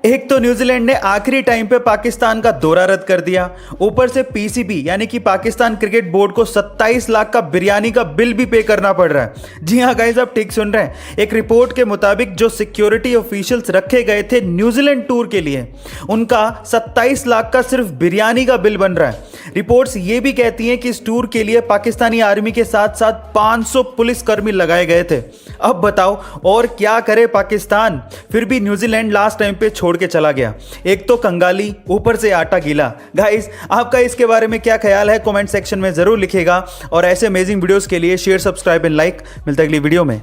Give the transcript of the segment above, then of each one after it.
एक तो न्यूजीलैंड ने आखिरी टाइम पे पाकिस्तान का दौरा रद्द कर दिया, ऊपर से पीसीबी यानी कि पाकिस्तान क्रिकेट बोर्ड को 27 लाख का बिरयानी का बिल भी पे करना पड़ रहा है। जी हाँ गाइस, आप ठीक सुन रहे हैं। एक रिपोर्ट के मुताबिक जो सिक्योरिटी ऑफिशियल्स रखे गए थे न्यूजीलैंड टूर के लिए, उनका 27 लाख का सिर्फ बिरयानी का बिल बन रहा है। रिपोर्ट्स ये भी कहती हैं कि इस टूर के लिए पाकिस्तानी आर्मी के साथ साथ 500 पुलिसकर्मी लगाए गए थे। अब बताओ और क्या करे पाकिस्तान। फिर भी न्यूजीलैंड लास्ट टाइम पे छोड़ के चला गया। एक तो कंगाली, ऊपर से आटा गीला। गाइस, आपका इसके बारे में क्या ख्याल है कमेंट सेक्शन में जरूर लिखिएगा। और ऐसे अमेजिंग वीडियोस के लिए शेयर, सब्सक्राइब एंड लाइक। मिलते हैं अगली वीडियो में।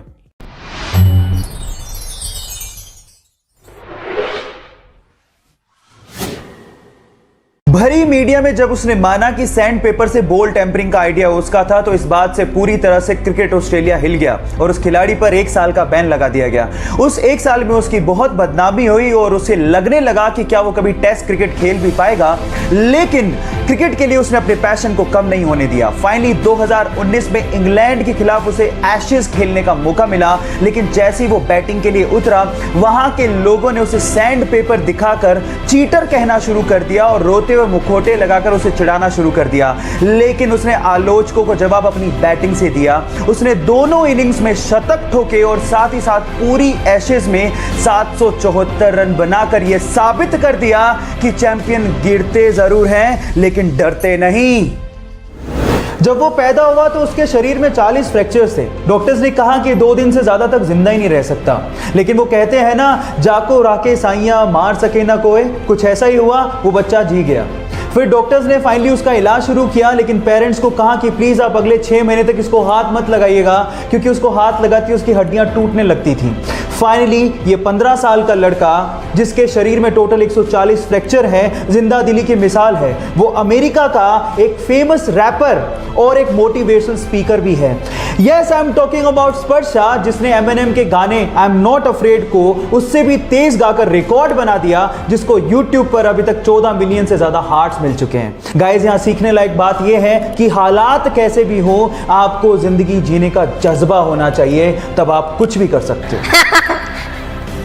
भरी मीडिया में जब उसने माना कि सैंड पेपर से बॉल टेम्परिंग का आइडिया उसका था, तो इस बात से पूरी तरह से क्रिकेट ऑस्ट्रेलिया हिल गया और उस खिलाड़ी पर 1 साल का बैन लगा दिया गया। उस 1 साल में उसकी बहुत बदनामी हुई और उसे लगने लगा कि क्या वो कभी टेस्ट क्रिकेट खेल भी पाएगा। लेकिन क्रिकेट के लिए उसने अपने पैशन को कम नहीं होने दिया। फाइनली 2019 में इंग्लैंड के खिलाफ उसे एशेज खेलने का मौका मिला, लेकिन जैसे ही वो बैटिंग के लिए उतरा, वहां के लोगों ने उसे सैंड पेपर दिखाकर चीटर कहना शुरू कर दिया और रोते हुए मुखौटे लगाकर उसे चिढ़ाना शुरू कर दिया। लेकिन उसने आलोचकों को जवाब अपनी बैटिंग से दिया। उसने दोनों इनिंग्स में शतक ठोके और साथ ही साथ पूरी एशेज में 774 रन बनाकर यह साबित कर दिया कि चैंपियन गिरते जरूर हैं लेकिन डरते नहीं। जब वो पैदा हुआ तो उसके शरीर में 40 फ्रैक्चर्स थे। डॉक्टर्स ने कहा कि 2 दिन से ज्यादा तक जिंदा ही नहीं रह सकता। लेकिन वो कहते हैं ना, जाको राके साइया मार सके ना कोई, कुछ ऐसा ही हुआ। वो बच्चा जी गया। फिर डॉक्टर्स ने फाइनली उसका इलाज शुरू किया, लेकिन पेरेंट्स को कहा कि प्लीज आप अगले 6 महीने तक इसको हाथ मत लगाइएगा, क्योंकि उसको हाथ लगाती उसकी हड्डियां टूटने लगती थी। फाइनली ये 15 साल का लड़का, जिसके शरीर में टोटल 140 फ्रैक्चर है, जिंदा दिली की मिसाल है। वो अमेरिका का एक फेमस रैपर और एक मोटिवेशनल स्पीकर भी है। Yes, I am talking about Sparsha, जिसने एमिनेम के गाने आई एम नॉट अफ्रेड को उससे भी तेज गाकर रिकॉर्ड बना दिया, जिसको यूट्यूब पर अभी तक 14 मिलियन से ज्यादा हार्ट्स मिल चुके हैं। गाइस, यहां सीखने लायक बात यह है कि हालात कैसे भी हो, आपको जिंदगी जीने का जज्बा होना चाहिए, तब आप कुछ भी कर सकते हो।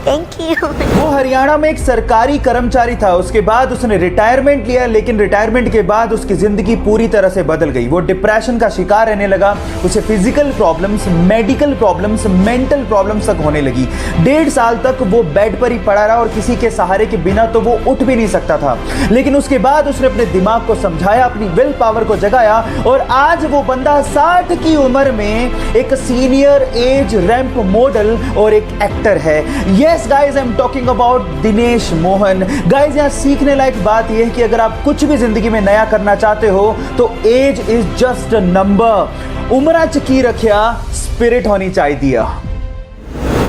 Thank you. वो हरियाणा में एक सरकारी कर्मचारी था। उसके बाद उसने रिटायरमेंट लिया, लेकिन रिटायरमेंट के बाद उसकी जिंदगी पूरी तरह से बदल गई। वो डिप्रेशन का शिकार रहने लगा। उसे physical problems, medical problems, mental problems तक होने लगी। 1.5 साल तक वो बेड पर ही पड़ा रहा और किसी के सहारे के बिना तो वो उठ भी नहीं सकता था। लेकिन उसके बाद उसने अपने दिमाग को समझाया, अपनी विल पावर को जगाया और आज वो बंदा 60 की उम्र में एक सीनियर एज रैंप मॉडल और एक एक्टर है। Yes guys, I'm talking about Dinesh Mohan. Guys, यहाँ सीखने लायक बात यह है कि अगर आप कुछ भी जिंदगी में नया करना चाहते हो तो age is just a number. उम्र की रखिया, स्पिरिट होनी चाहिए।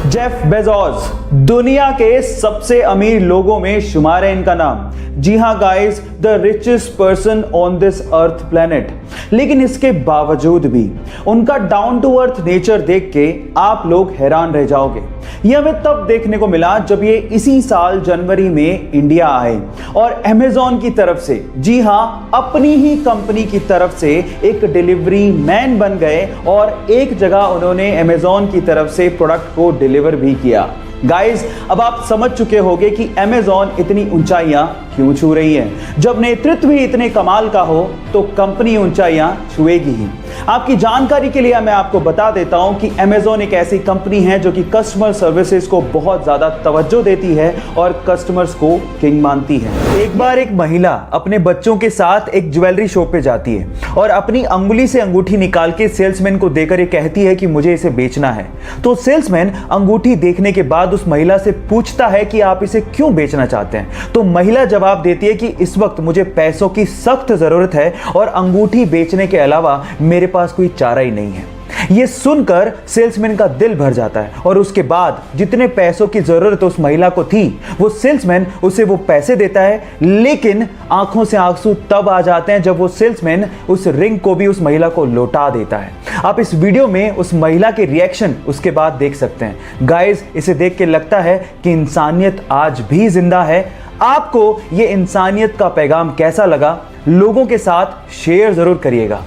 जेफ बेजोस दुनिया के सबसे अमीर लोगों में शुमार है इनका नाम। जी हाँ guys, the richest person on this earth planet. लेकिन इसके बावजूद भी उनका डाउन टू अर्थ नेचर देख के आप लोग हैरान रह जाओगे। यह हमें तब देखने को मिला जब ये इसी साल जनवरी में इंडिया आए और अमेज़न की तरफ से, जी हाँ अपनी ही कंपनी की तरफ से, एक डिलीवरी मैन बन गए और एक जगह उन्होंने अमेज़न की तरफ से प्रोडक्ट को डिलीवर भी किया। गाइस, अब आप समझ चुके होंगे कि अमेज़न इतनी ऊंचाइयां क्यों छू रही है। जब नेतृत्व ही इतने कमाल का हो तो कंपनी ऊंचाइयां छुएगी ही। आपकी जानकारी के लिए मैं आपको बता देता हूं कि अमेज़न एक ऐसी कंपनी है जो कि कस्टमर सर्विसेज को बहुत ज्यादा तवज्जो देती है और कस्टमर्स को किंग मानती है। एक बार एक महिला अपने बच्चों के साथ एक ज्वेलरी शॉप पे जाती है और अपनी अंगुली से अंगूठी निकाल के सेल्समैन को देकर ये कहती है कि मुझे इसे बेचना है। तो सेल्समैन अंगूठी देखने के बाद उस महिला से पूछता है कि आप इसे क्यों बेचना चाहते हैं। तो महिला जवाब देती है कि इस वक्त मुझे पैसों की सख्त जरूरत है और अंगूठी बेचने के अलावा मेरे पास कोई चारा ही नहीं है। यह सुनकर सेल्समैन का दिल भर जाता है और उसके बाद जितने पैसों की जरूरत उस महिला को थी, वो सेल्समैन उसे वो पैसे देता है। लेकिन आंखों से आंसू तब आ जाते हैं जब वो सेल्समैन उस रिंग को भी उस महिला को लौटा देता है। आप इस वीडियो में उस महिला के रिएक्शन उसके बाद देख सकते हैं। गाइस, इसे देख के लगता है कि इंसानियत आज भी जिंदा है। आपको ये इंसानियत का पैगाम कैसा लगा, लोगों के साथ शेयर जरूर करिएगा।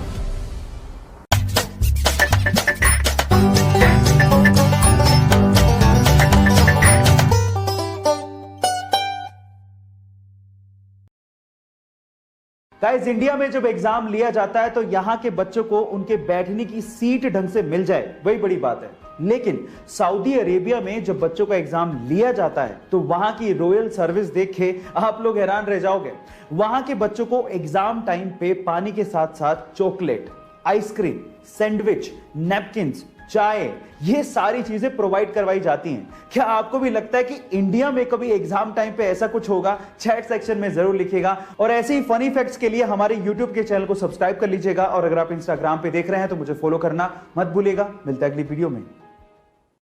गाइस, इंडिया में जब एग्जाम लिया जाता है तो यहां के बच्चों को उनके बैठने की सीट ढंग से मिल जाए, वही बड़ी बात है। लेकिन सऊदी अरेबिया में जब बच्चों का एग्जाम लिया जाता है तो वहां की रॉयल सर्विस देख के आप लोग हैरान रह जाओगे। वहां के बच्चों को एग्जाम टाइम पे पानी के साथ साथ चॉकलेट, आइसक्रीम, सैंडविच, नैपकिंस, चाय, ये सारी चीजें प्रोवाइड करवाई जाती हैं। क्या आपको भी लगता है कि इंडिया में कभी एग्जाम टाइम पे ऐसा कुछ होगा? चैट सेक्शन में जरूर लिखिएगा। और ऐसे ही फनी फैक्ट्स के लिए हमारे यूट्यूब के चैनल को सब्सक्राइब कर लीजिएगा। और अगर आप इंस्टाग्राम पे देख रहे हैं तो मुझे फॉलो करना मत भूलिएगा। मिलता है अगली वीडियो में।